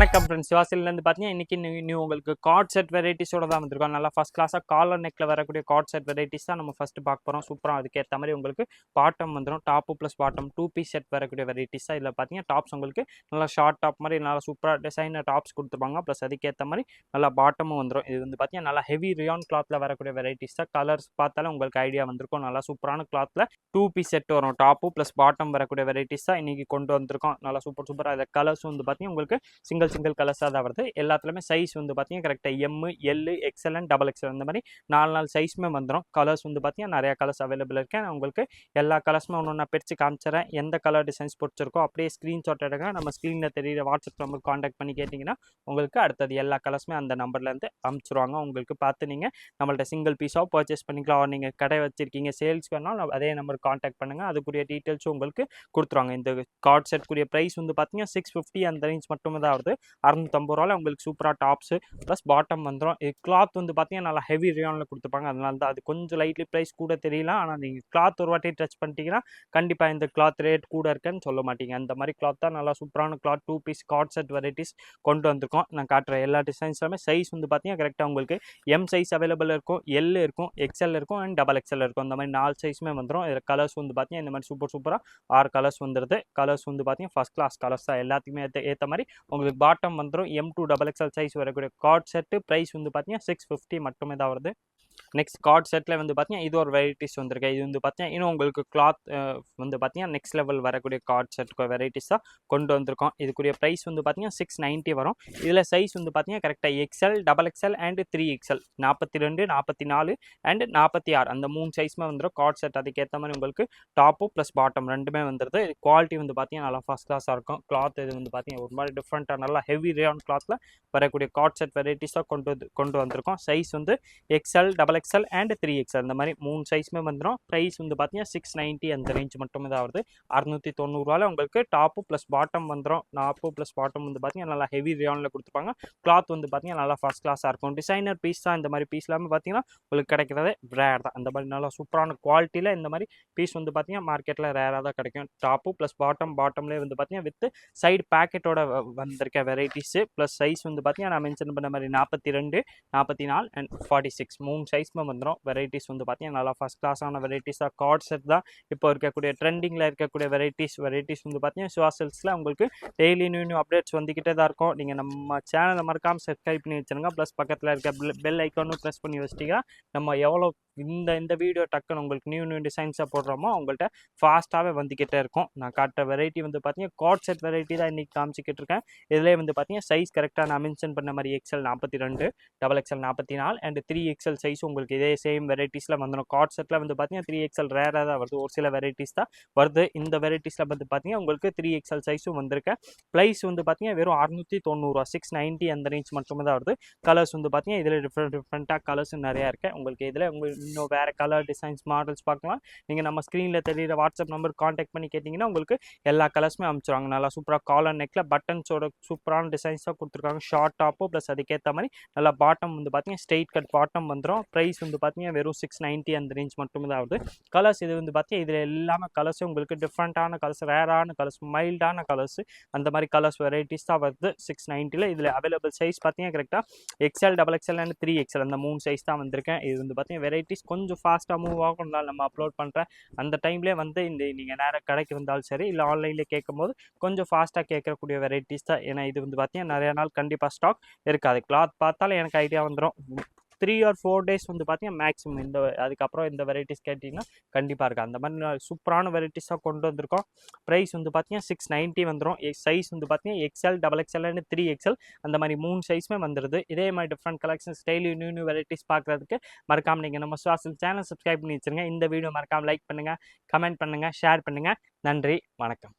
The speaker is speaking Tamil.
வணக்கம் ஃப்ரெண்ட்ஸ், சிவாசிலேருந்து பார்த்தீங்கன்னா இன்றைக்கி நியூ உங்களுக்கு கார்ட் செட் வெரைட்டிஸோட தான் வந்திருக்கோம். நல்லா ஃபஸ்ட் கிளாஸாக காலர் நெக்கில் வரக்கூடிய கார்ட் செட் வெரைட்டிஸ் தான் நம்ம ஃபஸ்ட்டு பார்க்க போகிறோம். சூப்பராக அதுக்கேற்ற மாதிரி உங்களுக்கு பாட்டம் வந்துடும். Top plus bottom 2 piece set வரக்கூடிய வெரைட்டிஸ் தான். இதில் பார்த்தீங்கன்னா டாப்ஸ் உங்களுக்கு நல்லா ஷார்ட் டாப் மாதிரி நல்லா சூப்பராக டிசைனர் டாப்ஸ் கொடுத்துருப்பாங்க. ப்ளஸ் அதுக்கேற்ற மாதிரி நல்லா பாட்டமும் வந்துடும். இது வந்து பார்த்தீங்கன்னா நல்லா ஹெவி ரியான் கிளாத்தில் வரக்கூடிய வெரைட்டிஸ் தான். கலர்ஸ் பார்த்தாலும் உங்களுக்கு ஐடியா வந்திருக்கும். நல்லா சூப்பரான கிளாத்தில் 2 பீஸ் செட் வரும். டாப்பு ப்ளஸ் பாட்டம் வரக்கூடிய வெரைட்டிஸ் தான் இன்றைக்கி கொண்டு வந்திருக்கோம். நல்லா சூப்பராக இதில் கலர்ஸ் வந்து பார்த்தீங்கன்னா உங்களுக்கு சிங்கிள் கலர்ஸாக தான் வருது. எல்லாத்துலேயுமே சைஸ் வந்து பார்த்தீங்கன்னா கரெக்டாக M, L, XL and double XL இந்த மாதிரி 4 சைஸுமே வந்துடும். கலர்ஸ் வந்து பார்த்தீங்கன்னா நிறையா கலர்ஸ் அவைலபிள் இருக்குது. நான் உங்களுக்கு எல்லா கலர்ஸுமே ஒன்று நான் பிரித்து காமிச்சிடறேன். எந்த கலர் டிசைன்ஸ் பிடிச்சிருக்கோ அப்படியே ஸ்க்ரீன்ஷாட் எடுங்க. நம்ம ஸ்க்ரீனில் தெரியுற வாட்ஸ்அப் நம்பருக்கு காண்டாக்ட் பண்ணி கேட்டிங்கன்னா உங்களுக்கு அடுத்தது எல்லா கலர்ஸுமே அந்த நம்பர்லேருந்து அனுப்பிச்சிருவாங்க. உங்களுக்கு பார்த்து நீங்கள் நம்மள்ட்ட சிங்கிள் பீஸாக பர்ச்சேஸ் பண்ணிக்கலாம். நீங்கள் கடை வச்சுருக்கீங்க, சேல்ஸ் வேணாலும் அதே நம்பருக்கு காண்டாக்ட் பண்ணுங்கள். அதுக்குரிய டீட்டெயில்ஸும் உங்களுக்கு கொடுத்துருவாங்க. இந்த கார்ட் செட்க்குரிய ப்ரைஸ் வந்து பார்த்தீங்கன்னா 650 அந்த ரேஞ்ச் மட்டுமே தான் வருது. 650 ரூபாயில் உங்களுக்கு சூப்பராக டாப்ஸு ப்ளஸ் பாட்டம் வந்துடும். இது கிளாத் வந்து பார்த்தீங்கன்னா நல்லா ஹெவி ரியானில் கொடுத்துருப்பாங்க. அதனால தான் அது கொஞ்சம் லைட்லி ப்ரைஸ் கூட தெரியல. ஆனால் நீங்கள் கிளாத் ஒரு வாட்டி டச் பண்ணிட்டீங்கன்னா கண்டிப்பாக இந்த கிளாத் ரேட் கூட இருக்குன்னு சொல்ல மாட்டீங்க. அந்த மாதிரி கிளாத் தான் நல்லா சூப்பரான cloth 2 piece cord set varieties கொண்டு வந்திருக்கோம். நான் காட்டுற எல்லா டிசைன்ஸுமே சைஸ் வந்து பார்த்தீங்கன்னா கரெக்டாக உங்களுக்கு எம் சைஸ் அவைலபிள் இருக்கும், எல் இருக்கும், எக்ஸ்எல் இருக்கும் அண்ட் டபுள் எக்ஸ்எல் இருக்கும். அந்த மாதிரி 4 சைஸுமே வந்துடும். இதில் கலர்ஸ் வந்து பார்த்தீங்கன்னா இந்த மாதிரி சூப்பராக 6 கலர்ஸ் வந்துடுது. கலர்ஸ் வந்து பார்த்தீங்கன்னா ஃபஸ்ட் கிளாஸ் கலர்ஸ் தான். எல்லாத்துக்குமே ஏற்ற மாதிரி உங்களுக்கு பாட்டம் வந்துடும். M2 டபுள் எக்ஸ்எல் சைஸ் வரக்கூடிய கார்ட் செட்டு ப்ரைஸ் வந்து பார்த்தீங்கன்னா 650 மட்டுமே தான் வருது. நெக்ஸ்ட் கார்ட் செட்டில் வந்து பார்த்தீங்கன்னா இது ஒரு வெரைட்டிஸ் வந்திருக்கு. இது வந்து பார்த்தீங்கன்னா இன்னும் உங்களுக்கு கிளாத் வந்து பார்த்தீங்கன்னா நெக்ஸ்ட் லெவல் வரக்கூடிய கார்ட் செட் வெரைட்டிஸ் தான் கொண்டு வந்திருக்கோம். இதுக்குரிய ப்ரைஸ் வந்து பார்த்தீங்கன்னா 690 வரும். இதில் சைஸ் வந்து பார்த்தீங்கன்னா கரெக்டாக XL, double XL and 3XL 42, 44 and 46 அந்த 3 சைஸுமே வந்துடும். கார்ட் செட் அதுக்கேற்ற மாதிரி உங்களுக்கு டாப்பு ப்ளஸ் பாட்டம் ரெண்டுமே வந்துடுது. இது குவாலிட்டி வந்து பார்த்தீங்கன்னா நல்லா ஃபஸ்ட் கிளாஸாக இருக்கும். கிளாத் இது வந்து பார்த்தீங்கன்னா ஒரு மாதிரி டிஃப்ரெண்ட்டாக நல்லா ஹெவி ரேயான் கிளாத்தில் வரக்கூடிய கார்ட் செட் வெரைட்டிஸாக கொண்டு வந்திருக்கோம். சைஸ் வந்து XL, double XL and 3XL இந்த மாதிரி 3 சைஸுமே வந்துடும். ப்ரைஸ் வந்து பார்த்தீங்கன்னா 690 அந்த ரேஞ்ச் மட்டுமே தான் வருது. 690 ரூபாயில் உங்களுக்கு டாப்பு ப்ளஸ் பாட்டம் வந்துடும். டாப்பு ப்ளஸ் பாட்டம் வந்து பார்த்தீங்கன்னா நல்லா ஹெவி ரியானில் கொடுத்துருப்பாங்க. கிளாத் வந்து பார்த்தீங்கன்னா நல்லா ஃபஸ்ட் கிளாஸாக இருக்கும். டிசைனர் பீஸ் தான். இந்த மாதிரி பீஸ் எல்லாமே பார்த்தீங்கன்னா உங்களுக்கு கிடைக்கிறதே ரேர் தான். அந்த மாதிரி நல்லா சூப்பரான குவாலிட்டியில் இந்த மாதிரி பீஸ் வந்து பார்த்தீங்கன்னா மார்க்கெட்டில் ரேராக தான் கிடைக்கும். டாப்பு ப்ளஸ் பாட்டம்லேயே வந்து பார்த்தீங்கன்னா வித் சைடு பேக்கெட்டோட வந்திருக்க வெரைட்டிஸு ப்ளஸ் சைஸ் வந்து பார்த்தீங்கன்னா நான் மென்ஷன் பண்ண மாதிரி 42, 44 அண்ட் 46 3 சைஸ்மே வந்துடும். வெரைட்டிஸ் வந்து பார்த்தீங்கன்னா நல்லா ஃபஸ்ட் கிளாஸான வெரைட்டிஸாக கார்ட் செட் தான் இப்போ இருக்கக்கூடிய ட்ரெண்டிங்கில் இருக்கக்கூடிய வெரைட்டிஸ் வந்து பார்த்தீங்கன்னா சிவாசில்ஸில் உங்களுக்கு டெய்லி நியூ அப்டேட்ஸ் வந்துக்கிட்டே தான் இருக்கும். நீங்கள் நம்ம சேனலை மறக்காமல் சப்ஸ்கிரைப் பண்ணி வச்சுருங்க. ப்ளஸ் பக்கத்தில் இருக்க பெல் ஐக்கானும் ப்ரெஸ் பண்ணி வச்சிட்டிங்கன்னா நம்ம எவ்வளோ இந்த வீடியோ டக்குன்னு உங்களுக்கு நியூ டிசைன்ஸாக போடுறோமோ உங்கள்கிட்ட ஃபாஸ்ட்டாகவே வந்துக்கிட்டே இருக்கும். நான் காட்டுற வெரைட்டி வந்து பார்த்தீங்கன்னா கார்ட் செட் வெரைட்டி தான் இன்றைக்கி காமிச்சிக்கிட்டு இருக்கேன். இதிலே வந்து பார்த்தீங்கன்னா சைஸ் கரெக்டாக நான் மென்ஷன் பண்ண மாதிரி XL 42, double XL 44 and 3XL size உங்களுக்கு இதே சேம் வெரைட்டிஸில் வந்துடும். கார்ட் செட்டில் வந்து பார்த்தீங்கன்னா 3XL ரேராக தான் வருது. ஒரு சில வெரைட்டிஸ் தான் வருது. இந்த வெரைட்டிஸில் வந்து பார்த்தீங்கன்னா உங்களுக்கு 3XL சைஸும் வந்திருக்கு. ப்ரைஸ் வந்து பார்த்தீங்கன்னா வெறும் 690 ரூபா, 690 அந்த ரேஞ்ச் மட்டுமே தான் வருது. கலர்ஸ் வந்து பார்த்தீங்கன்னா இதில் டிஃப்ரெண்ட்டாக கலர்ஸ் நிறையா இருக்குது. உங்களுக்கு இதில் உங்களுக்கு இன்னும் வேறு கலர் டிசைன்ஸ் மாடல்ஸ் பார்க்கலாம். நீங்கள் நம்ம ஸ்க்ரீனில் தெரியுற வாட்ஸ்அப் நம்பருக்கு காண்டாக்ட் பண்ணி கேட்டிங்கன்னா உங்களுக்கு எல்லா கலர்ஸுமே அனுப்பிச்சிடுவாங்க. நல்லா சூப்பராக காலர் நெக்கில் பட்டன்ஸோட சூப்பரான டிசைன்ஸாக கொடுத்துருக்காங்க. ஷார்ட் டாப்போ ப்ளஸ் அதுக்கேற்ற மாதிரி நல்லா பாட்டம் வந்து பார்த்தீங்கன்னா ஸ்ட்ரெயிட் கட் பாட்டம் வந்துடும். ப்ரைஸ் வந்து பார்த்தீங்கன்னா வெறும் 690 அந்த ரேஞ்ச் மட்டுமே தான் வருது. கலர்ஸ் இது வந்து பார்த்தீங்கன்னா இதில் எல்லாமே கலர்ஸும் உங்களுக்கு டிஃப்ரெண்ட்டான கலர்ஸ், ரேரான கலர்ஸ், மைல்டான கலர்ஸ் அந்த மாதிரி கலர்ஸ் வெரைட்டிஸ் தான் வருது 690. இதில் அவைலபிள் சைஸ் பார்த்தீங்கன்னா கரெக்டாக XL, double XL and 3XL அந்த 3 சைஸ் தான் வந்திருக்கேன். இது வந்து பார்த்தீங்கன்னா வெரைட்டிஸ் கொஞ்சம் ஃபாஸ்ட்டாக மூவ் ஆகும். நம்ம அப்லோட் பண்ணுறேன் அந்த டைம்லேயே வந்து நீங்கள் நேராக கடைக்கு வந்தாலும் சரி இல்லை ஆன்லைனில் கேட்கும்போது கொஞ்சம் ஃபாஸ்ட்டாக கேட்கக்கூடிய வெரைட்டிஸ் தான். ஏன்னா இது வந்து பார்த்தீங்கன்னா நிறைய நாள் கண்டிப்பாக ஸ்டாக் இருக்காது. கிளாத் பார்த்தாலும் எனக்கு ஐடியா வந்துடும். 3 or 4 டேஸ் வந்து பார்த்தீங்கன்னா மேக்ஸிமம் அதுக்கப்புறம் இந்த வெரைட்டிஸ் கேட்டிங்கன்னா கண்டிப்பாக இருக்குது. அந்த மாதிரி சூப்பரான வெரைட்டிஸாக கொண்டு வந்திருக்கோம். ப்ரைஸ் வந்து பார்த்தீங்கன்னா 690 வந்துடும். சைஸ் வந்து பார்த்தீங்கன்னா XL, double XL and 3XL அந்த மாதிரி 3 சைஸுமே வந்துடுது. இதே மாதிரி different collections daily new varieties பார்க்குறதுக்கு மறக்காமல் நீங்கள் நம்ம சிவாசில் சேனல் சப்ஸ்கிரைப் பண்ணி வச்சுருங்க. இந்த வீடியோ மறக்காமல் லைக் பண்ணுங்கள், கமெண்ட் பண்ணுங்கள், ஷேர் பண்ணுங்கள். நன்றி, வணக்கம்.